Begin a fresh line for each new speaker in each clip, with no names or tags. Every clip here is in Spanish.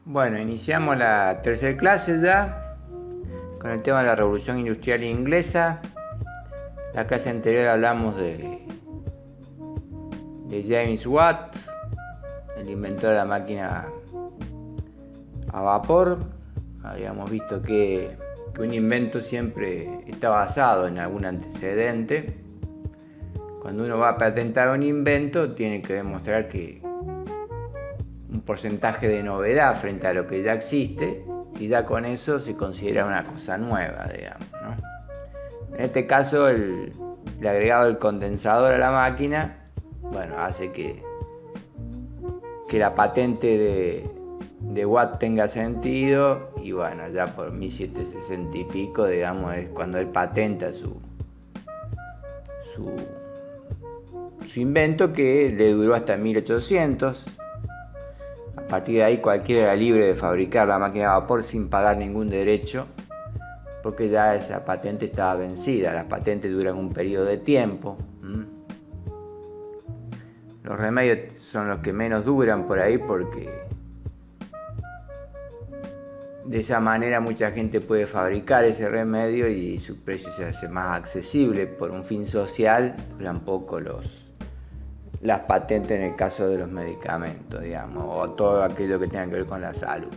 Bueno, iniciamos la tercera clase ya con el tema de la Revolución Industrial Inglesa. La clase anterior hablamos de James Watt, el inventor de la máquina a vapor. Habíamos visto que un invento siempre está basado en algún antecedente. Cuando uno va a patentar un invento, tiene que demostrar que un porcentaje de novedad frente a lo que ya existe, y ya con eso se considera una cosa nueva, digamos, ¿no? En este caso, el agregado del condensador a la máquina, bueno, hace que la patente de Watt tenga sentido, y bueno, ya por 1760 y pico, digamos, es cuando él patenta su invento, que le duró hasta 1800. A partir de ahí cualquiera era libre de fabricar la máquina de vapor sin pagar ningún derecho, porque ya esa patente estaba vencida. Las patentes duran un periodo de tiempo. Los remedios son los que menos duran por ahí, porque de esa manera mucha gente puede fabricar ese remedio y su precio se hace más accesible. Por un fin social duran poco las patentes en el caso de los medicamentos, digamos, o todo aquello que tenga que ver con la salud.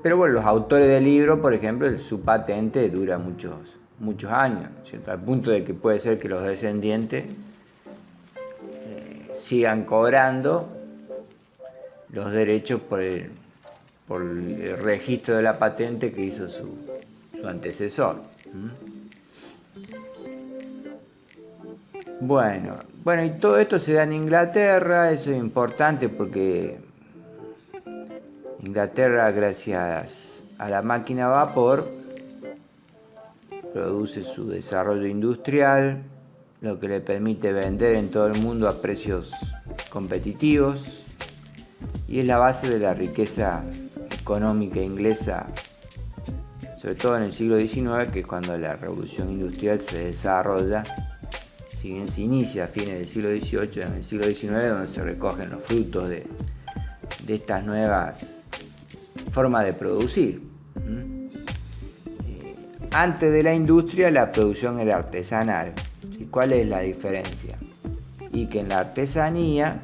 Pero bueno, los autores del libro, por ejemplo, su patente dura muchos años, ¿cierto? Al punto de que puede ser que los descendientes sigan cobrando los derechos por el registro de la patente que hizo su antecesor. Bueno, y todo esto se da en Inglaterra. Eso es importante porque Inglaterra, gracias a la máquina a vapor, produce su desarrollo industrial, lo que le permite vender en todo el mundo a precios competitivos, y es la base de la riqueza económica inglesa, sobre todo en el siglo XIX, que es cuando la revolución industrial se desarrolla. Si bien se inicia a fines del siglo XVIII, en el siglo XIX, donde se recogen los frutos de estas nuevas formas de producir. Antes de la industria, la producción era artesanal. ¿Y cuál es la diferencia? Y que en la artesanía,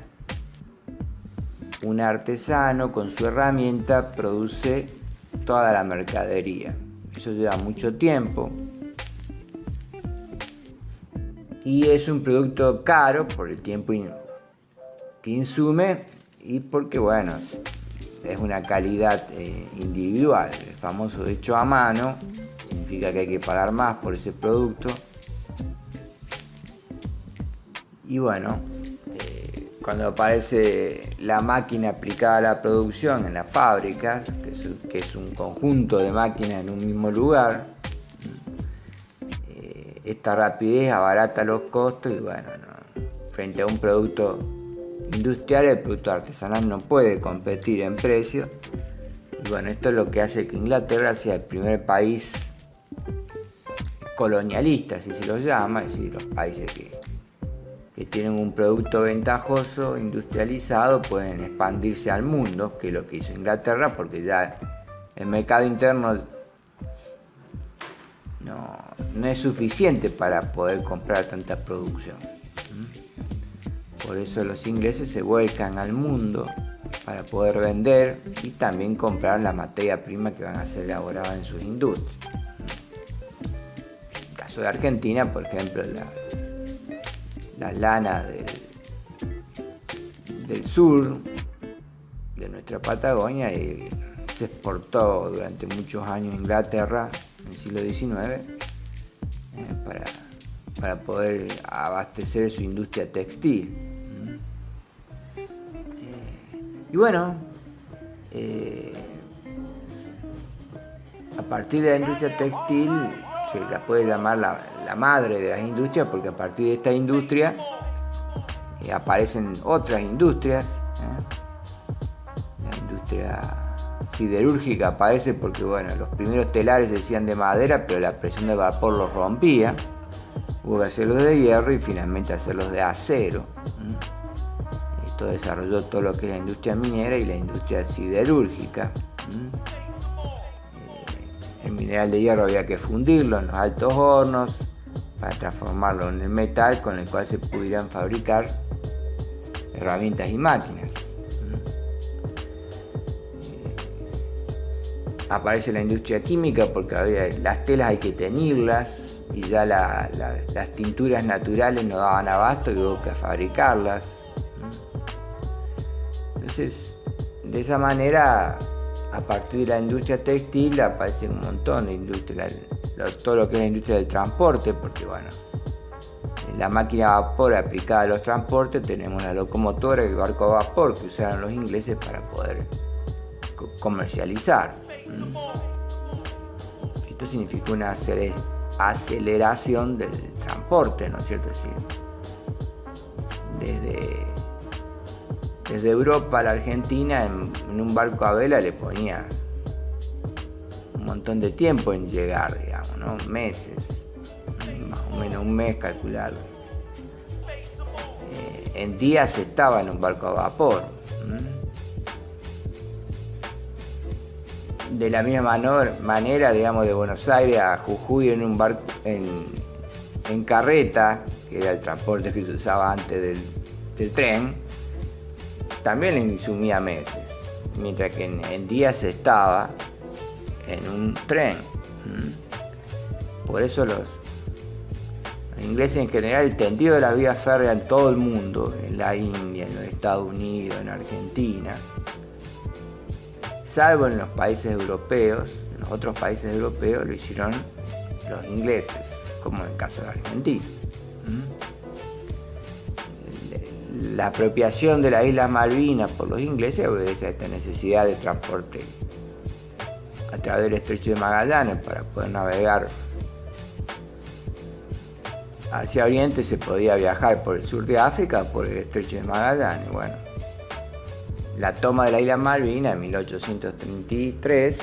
un artesano con su herramienta produce toda la mercadería. Eso lleva mucho tiempo. Y es un producto caro por el tiempo que insume, y porque, bueno, es una calidad individual. El famoso hecho a mano significa que hay que pagar más por ese producto. Y bueno, cuando aparece la máquina aplicada a la producción en las fábricas, que es un conjunto de máquinas en un mismo lugar, esta rapidez abarata los costos, y bueno, frente a un producto industrial, el producto artesanal no puede competir en precio. Y bueno, esto es lo que hace que Inglaterra sea el primer país colonialista, así se lo llama, es decir, los países que tienen un producto ventajoso, industrializado, pueden expandirse al mundo, que es lo que hizo Inglaterra, porque ya el mercado interno no es suficiente para poder comprar tanta producción. Por eso los ingleses se vuelcan al mundo para poder vender y también comprar la materia prima que van a ser elaborada en sus industrias. En el caso de Argentina, por ejemplo, las lanas del sur de nuestra Patagonia se exportó durante muchos años a Inglaterra en el siglo XIX para poder abastecer su industria textil. Y bueno, a partir de la industria textil se la puede llamar la madre de las industrias, porque a partir de esta industria aparecen otras industrias. La industria siderúrgica aparece porque, bueno, los primeros telares se hacían de madera, pero la presión de vapor los rompía. Hubo que hacerlos de hierro y finalmente hacerlos de acero. Esto desarrolló todo lo que es la industria minera y la industria siderúrgica. El mineral de hierro había que fundirlo en los altos hornos para transformarlo en el metal con el cual se pudieran fabricar herramientas y máquinas. Aparece la industria química porque las telas hay que teñirlas y ya las tinturas naturales no daban abasto y hubo que fabricarlas. Entonces, de esa manera, a partir de la industria textil aparece un montón de industrias, todo lo que es la industria del transporte, porque bueno, en la máquina a vapor aplicada a los transportes tenemos la locomotora y el barco a vapor que usaron los ingleses para poder comercializar. Esto significó una aceleración del transporte, ¿no es cierto? Es decir, desde Europa a la Argentina en un barco a vela le ponía un montón de tiempo en llegar, digamos, ¿no? Meses, más o menos un mes calcularlo. En días estaba en un barco a vapor. De la misma manera, digamos, de Buenos Aires a Jujuy en un barco, en carreta, que era el transporte que se usaba antes del tren, también le insumía meses, mientras que en días estaba en un tren. Por eso los ingleses en general, el tendido de la vía férrea en todo el mundo, en la India, en los Estados Unidos, en Argentina, salvo en los países europeos, en los otros países europeos lo hicieron los ingleses, como en el caso de Argentina. La apropiación de las Islas Malvinas por los ingleses obedece a esta necesidad de transporte a través del Estrecho de Magallanes para poder navegar hacia Oriente. Se podía viajar por el sur de África o por el Estrecho de Magallanes. Bueno, la toma de la isla Malvinas en 1833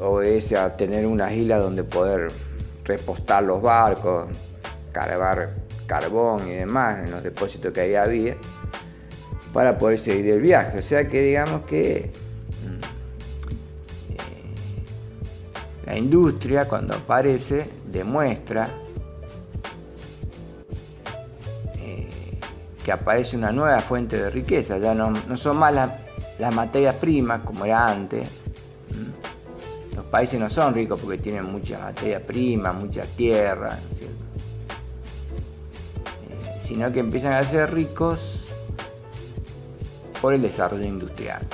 obedece a tener unas islas donde poder repostar los barcos, cargar carbón y demás en los depósitos que ahí había para poder seguir el viaje. O sea que digamos que la industria, cuando aparece, demuestra que aparece una nueva fuente de riqueza. Ya no son más las materias primas como era antes. Los países no son ricos porque tienen mucha materia prima, mucha tierra, ¿cierto? Sino que empiezan a ser ricos por el desarrollo industrial.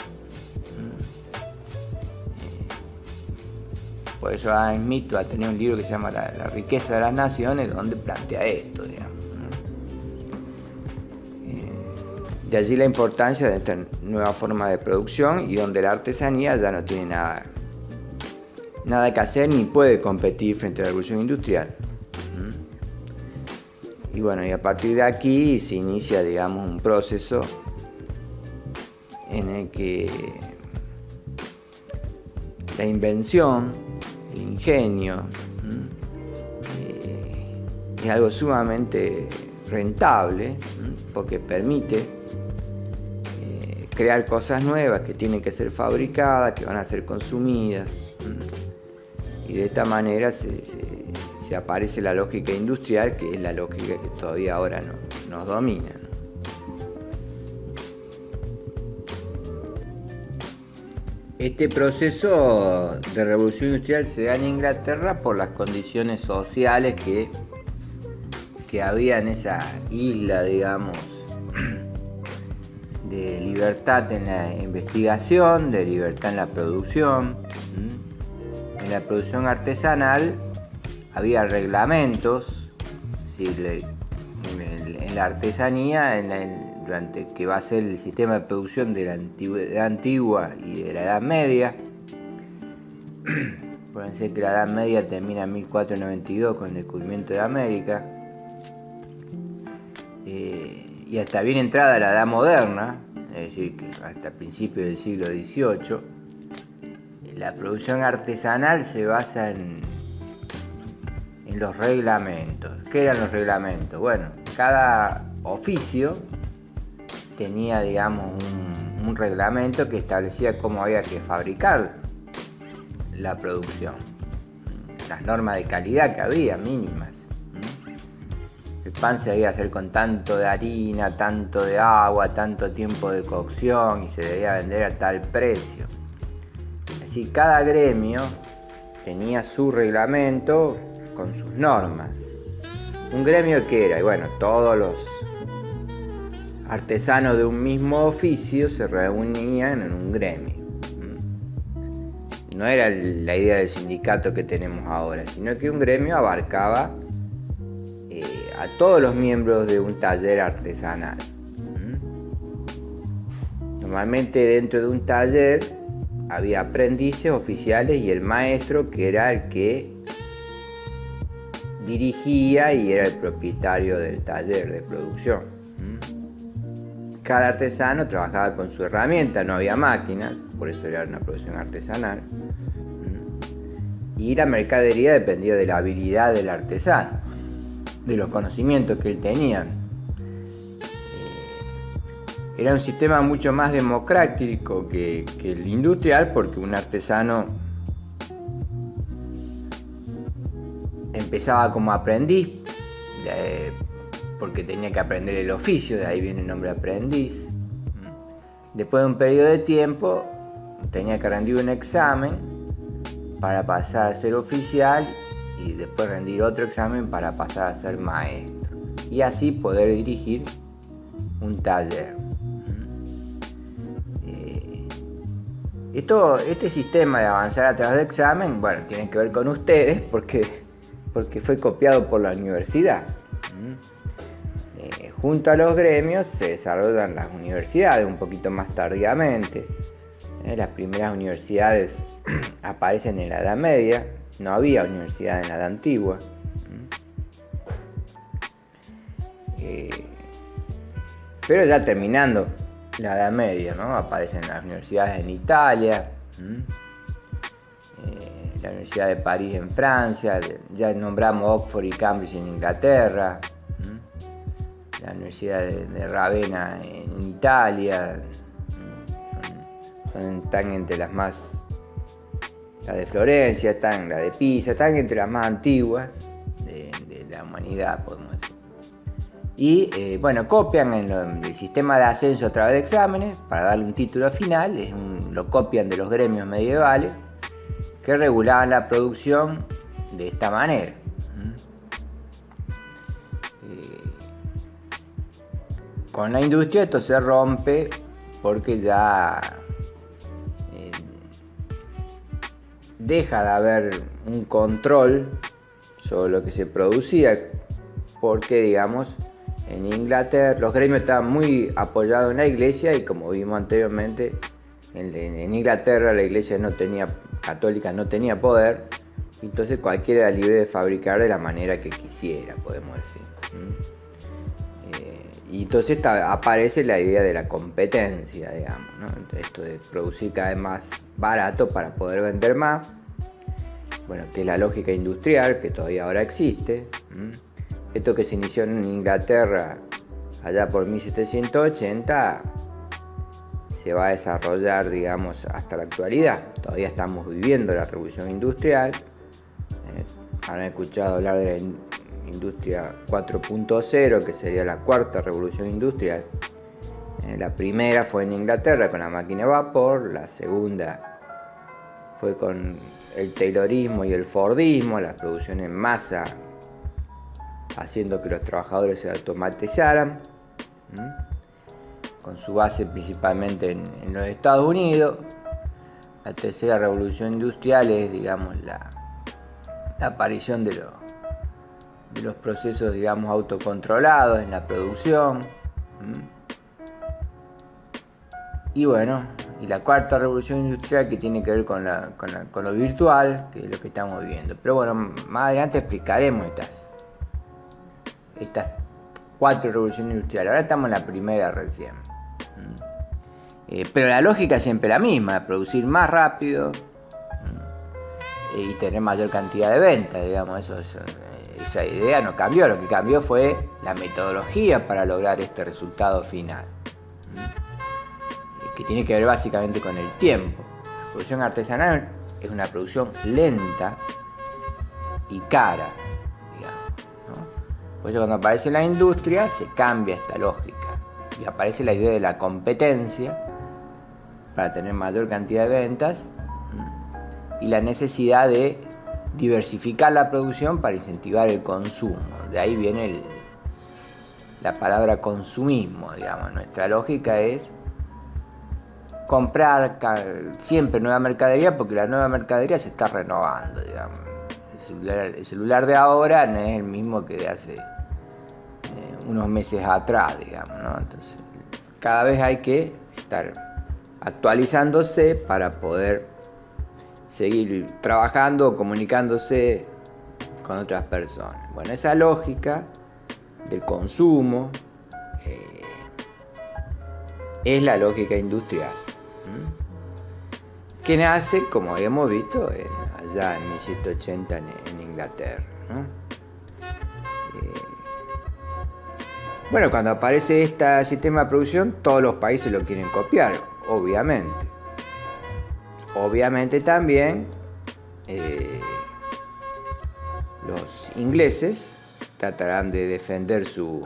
Por eso Adam Smith va a tener un libro que se llama La riqueza de las naciones, donde plantea esto, digamos. De allí la importancia de esta nueva forma de producción y donde la artesanía ya no tiene nada que hacer ni puede competir frente a la revolución industrial. Y bueno, y a partir de aquí se inicia, digamos, un proceso en el que la invención, el ingenio, es algo sumamente rentable, porque permite crear cosas nuevas que tienen que ser fabricadas, que van a ser consumidas, y de esta manera se aparece la lógica industrial, que es la lógica que todavía ahora nos domina. Este proceso de revolución industrial se da en Inglaterra por las condiciones sociales que había en esa isla, digamos, de libertad en la investigación, de libertad en la producción. En la producción artesanal había reglamentos, en la artesanía, durante que va a ser el sistema de producción de la antigüedad antigua y de la Edad Media. Fíjense que la Edad Media termina en 1492 con el descubrimiento de América, y hasta bien entrada la Edad Moderna, es decir, que hasta principios del siglo XVIII, la producción artesanal se basa en los reglamentos. ¿Qué eran los reglamentos? Bueno, cada oficio tenía, digamos, un reglamento que establecía cómo había que fabricar la producción, las normas de calidad que había, mínimas. El pan se debía hacer con tanto de harina, tanto de agua, tanto tiempo de cocción y se debía vender a tal precio. Así cada gremio tenía su reglamento con sus normas. Un gremio que era, y bueno, todos los artesanos de un mismo oficio se reunían en un gremio. No era la idea del sindicato que tenemos ahora, sino que un gremio abarcaba a todos los miembros de un taller artesanal. Normalmente dentro de un taller había aprendices, oficiales y el maestro, que era el que dirigía y era el propietario del taller de producción. Cada artesano trabajaba con su herramienta, no había máquinas, por eso era una producción artesanal. Y la mercadería dependía de la habilidad del artesano, de los conocimientos que él tenía. Era un sistema mucho más democrático que el industrial, porque un artesano empezaba como aprendiz, porque tenía que aprender el oficio, de ahí viene el nombre aprendiz. Después de un periodo de tiempo tenía que rendir un examen para pasar a ser oficial y después rendir otro examen para pasar a ser maestro y así poder dirigir un taller. Este sistema de avanzar a través del examen, bueno, tiene que ver con ustedes porque fue copiado por la universidad. Junto a los gremios se desarrollan las universidades un poquito más tardíamente. Las primeras universidades aparecen en la Edad Media, no había universidad en la Edad Antigua. Pero ya terminando la Edad Media, ¿no? Aparecen las universidades en Italia, la Universidad de París en Francia, ya nombramos Oxford y Cambridge en Inglaterra, la Universidad de Ravenna en Italia, están entre las más, la de Florencia, están la de Pisa, están entre las más antiguas de la humanidad, podemos decir. Y bueno, copian el sistema de ascenso a través de exámenes para darle un título final, lo copian de los gremios medievales que regulaban la producción de esta manera. Con la industria esto se rompe porque ya deja de haber un control sobre lo que se producía, porque digamos en Inglaterra los gremios estaban muy apoyados en la iglesia y como vimos anteriormente en Inglaterra la iglesia católica no tenía poder, entonces cualquiera era libre de fabricar de la manera que quisiera, podemos decir. Y entonces aparece la idea de la competencia, digamos, ¿no? Esto de producir cada vez más barato para poder vender más, bueno, que es la lógica industrial que todavía ahora existe. Esto que se inició en Inglaterra allá por 1780 se va a desarrollar, digamos, hasta la actualidad. Todavía estamos viviendo la revolución industrial. Habrán escuchado hablar de la industria 4.0, que sería la cuarta revolución industrial. La primera fue en Inglaterra con la máquina de vapor, la segunda fue con el taylorismo y el fordismo, la producción en masa, haciendo que los trabajadores se automatizaran, con su base principalmente en los Estados Unidos. La tercera revolución industrial es, digamos, la aparición de los procesos, digamos, autocontrolados en la producción. Y bueno, y la cuarta revolución industrial que tiene que ver con lo virtual, que es lo que estamos viviendo. Pero bueno, más adelante explicaremos estas cuatro revoluciones industriales. Ahora estamos en la primera recién. Pero la lógica es siempre la misma, producir más rápido y tener mayor cantidad de ventas, digamos, esa idea no cambió, lo que cambió fue la metodología para lograr este resultado final. que tiene que ver básicamente con el tiempo. La producción artesanal es una producción lenta y cara, digamos, ¿no? Por eso cuando aparece la industria se cambia esta lógica y aparece la idea de la competencia para tener mayor cantidad de ventas y la necesidad de diversificar la producción para incentivar el consumo. De ahí viene la palabra consumismo, digamos. Nuestra lógica es comprar siempre nueva mercadería porque la nueva mercadería se está renovando, digamos. El celular de ahora no es el mismo que de hace unos meses atrás, digamos, ¿no? Entonces, cada vez hay que estar actualizándose para poder seguir trabajando, comunicándose con otras personas. Bueno, esa lógica del consumo es la lógica industrial, que nace, como habíamos visto, allá en 1780 en Inglaterra, ¿no? Bueno, cuando aparece este sistema de producción, todos los países lo quieren copiar, obviamente. Obviamente también los ingleses tratarán de defender sus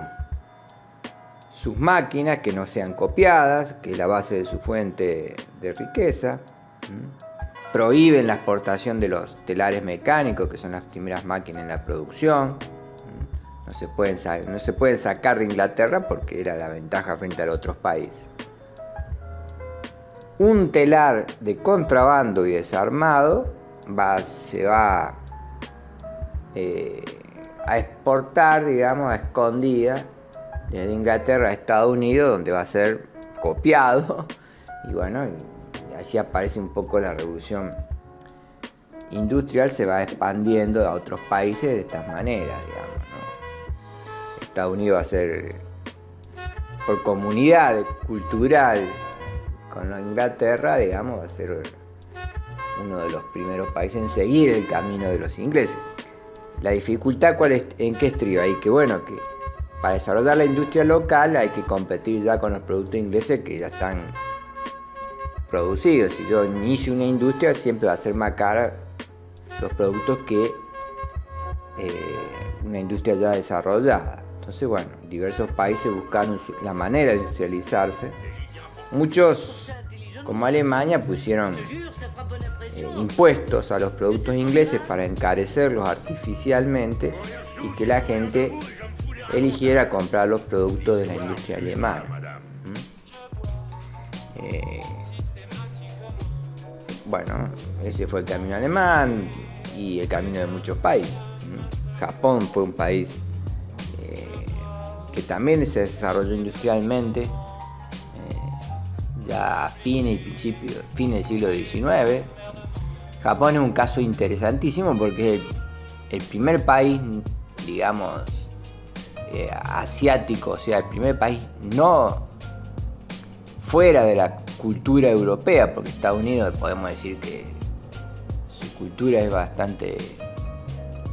máquinas, que no sean copiadas, que es la base de su fuente de riqueza. Prohíben la exportación de los telares mecánicos, que son las primeras máquinas en la producción. No se pueden sacar de Inglaterra porque era la ventaja frente a los otros países. Un telar de contrabando y desarmado se va a exportar, digamos, a escondidas desde Inglaterra a Estados Unidos, donde va a ser copiado. Y bueno, y así aparece un poco la revolución industrial, se va expandiendo a otros países de estas maneras, digamos, ¿no? Estados Unidos va a ser, por comunidad cultural con la Inglaterra, digamos, va a ser uno de los primeros países en seguir el camino de los ingleses. La dificultad, ¿en qué estriba? Ahí que bueno, que para desarrollar la industria local hay que competir ya con los productos ingleses que ya están producidos. Si yo inicio una industria, siempre va a ser más cara los productos que una industria ya desarrollada. Entonces, bueno, diversos países buscaron la manera de industrializarse. Muchos, como Alemania, pusieron impuestos a los productos ingleses para encarecerlos artificialmente y que la gente eligiera comprar los productos de la industria alemana. Bueno, ese fue el camino alemán y el camino de muchos países. Japón fue un país que también se desarrolló industrialmente ya a fines del siglo XIX. Japón es un caso interesantísimo porque es el primer país, digamos, asiático, o sea, el primer país no fuera de la cultura europea, porque Estados Unidos podemos decir que su cultura es bastante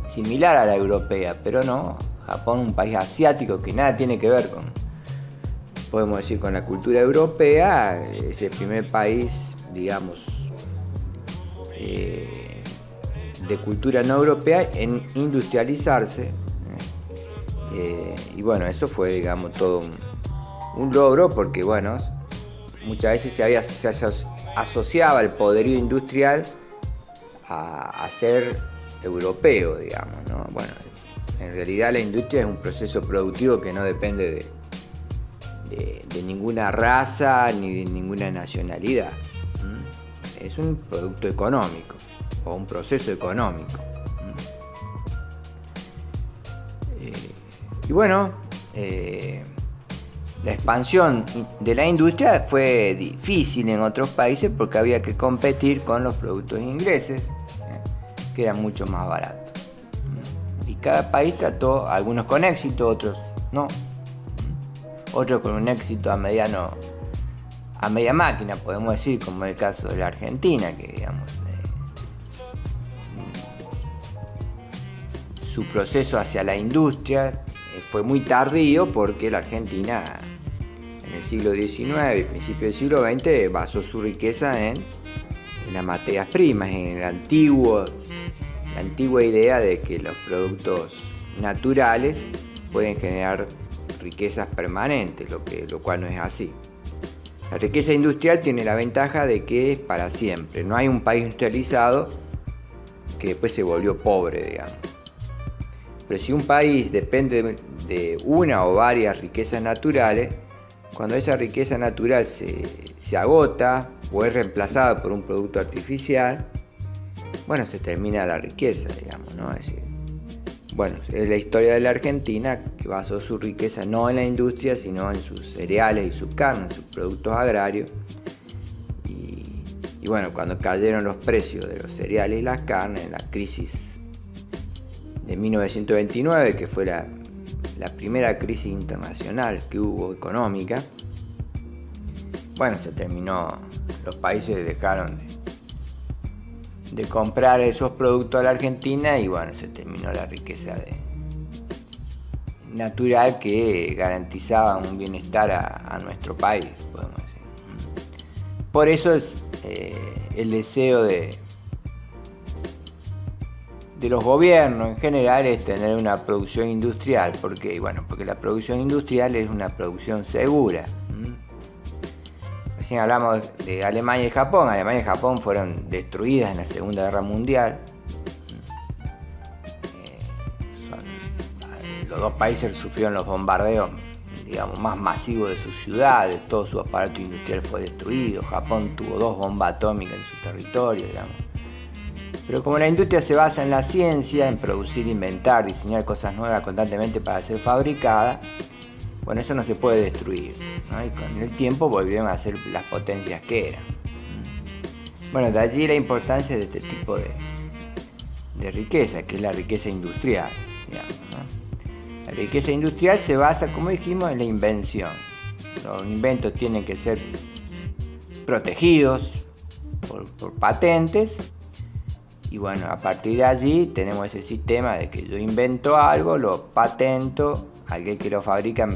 similar a la europea, pero no, Japón es un país asiático que nada tiene que ver con, podemos decir, con la cultura europea. Es el primer país, digamos, de cultura no europea en industrializarse. Y bueno, eso fue, digamos, todo un logro, porque bueno, muchas veces se asociaba el poderío industrial a ser europeo, digamos, ¿no? Bueno, en realidad la industria es un proceso productivo que no depende de ninguna raza ni de ninguna nacionalidad. Es un producto económico o un proceso económico. Y bueno, la expansión de la industria fue difícil en otros países porque había que competir con los productos ingleses, que eran mucho más baratos. Y cada país trató, algunos con éxito, otros no. Otros con un éxito a media máquina, podemos decir, como el caso de la Argentina, que digamos su proceso hacia la industria fue muy tardío porque la Argentina en el siglo XIX y principio del siglo XX basó su riqueza en las materias primas, en la antigua idea de que los productos naturales pueden generar riquezas permanentes, lo cual no es así. La riqueza industrial tiene la ventaja de que es para siempre. No hay un país industrializado que después se volvió pobre, digamos. Pero si un país depende de una o varias riquezas naturales, cuando esa riqueza natural se agota o es reemplazada por un producto artificial, bueno, se termina la riqueza, digamos, ¿no? Es decir, bueno, es la historia de la Argentina, que basó su riqueza no en la industria, sino en sus cereales y sus carnes, sus productos agrarios. Y bueno, cuando cayeron los precios de los cereales y las carnes, la crisis de 1929, que fue la primera crisis internacional que hubo económica, bueno, se terminó, los países dejaron de comprar esos productos a la Argentina y bueno, se terminó la riqueza natural que garantizaba un bienestar a nuestro país, podemos decir. Por eso es el deseo de los gobiernos en general es tener una producción industrial. ¿Por qué? Bueno, porque la producción industrial es una producción segura. Recién hablamos de Alemania y Japón. Alemania y Japón fueron destruidas en la Segunda Guerra Mundial. Los dos países sufrieron los bombardeos, digamos, más masivos de sus ciudades. Todo su aparato industrial fue destruido. Japón tuvo 2 bombas atómicas en su territorio, digamos. Pero como la industria se basa en la ciencia, en producir, inventar, diseñar cosas nuevas constantemente para ser fabricadas, bueno, eso no se puede destruir, ¿no? Y con el tiempo volvieron a ser las potencias que eran. Bueno, de allí la importancia de este tipo de riqueza, que es la riqueza industrial, digamos, ¿no? La riqueza industrial se basa, como dijimos, en la invención. Los inventos tienen que ser protegidos por patentes. Y bueno, a partir de allí tenemos ese sistema de que yo invento algo, lo patento, aquel que lo fabrica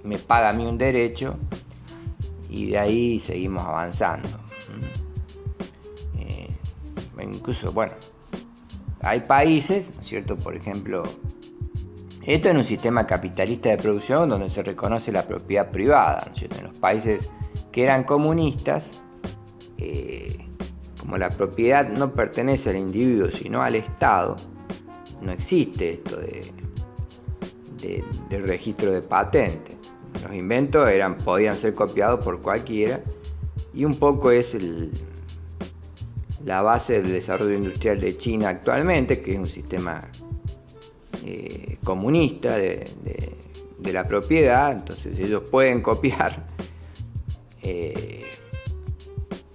me paga a mí un derecho y de ahí seguimos avanzando. Incluso, bueno, hay países, ¿no es cierto? Por ejemplo, esto es un sistema capitalista de producción donde se reconoce la propiedad privada, ¿no es cierto? En los países que eran comunistas, como la propiedad no pertenece al individuo sino al Estado, no existe esto del registro de patentes. Los inventos podían ser copiados por cualquiera y un poco es la base del desarrollo industrial de China actualmente, que es un sistema comunista de la propiedad. Entonces ellos pueden copiar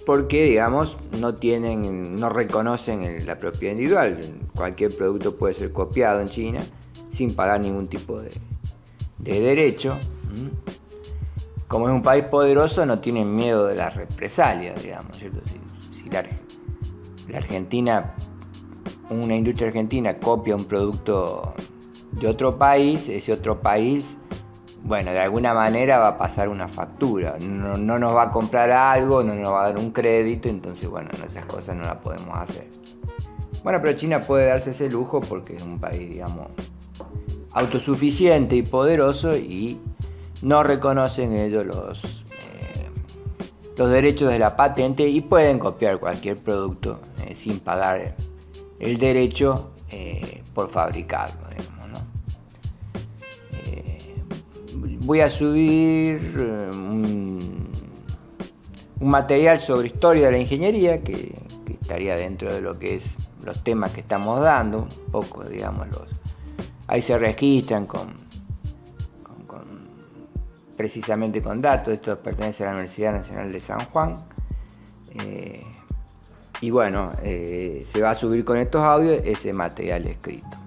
porque, digamos, no reconocen la propiedad individual. Cualquier producto puede ser copiado en China sin pagar ningún tipo de derecho. Como es un país poderoso, no tienen miedo de las represalias, digamos, ¿cierto? Si la Argentina, una industria argentina copia un producto de otro país, ese otro país, bueno, de alguna manera va a pasar una factura, no nos va a comprar algo, no nos va a dar un crédito, entonces bueno, esas cosas no las podemos hacer. Bueno, pero China puede darse ese lujo porque es un país, digamos, autosuficiente y poderoso y no reconocen ellos los derechos de la patente y pueden copiar cualquier producto sin pagar el derecho por fabricarlo, digamos, ¿no? Voy a subir un material sobre historia de la ingeniería que estaría dentro de lo que es los temas que estamos dando, un poco, digamos, ahí se registran precisamente con datos. Esto pertenece a la Universidad Nacional de San Juan. Y bueno, se va a subir con estos audios ese material escrito.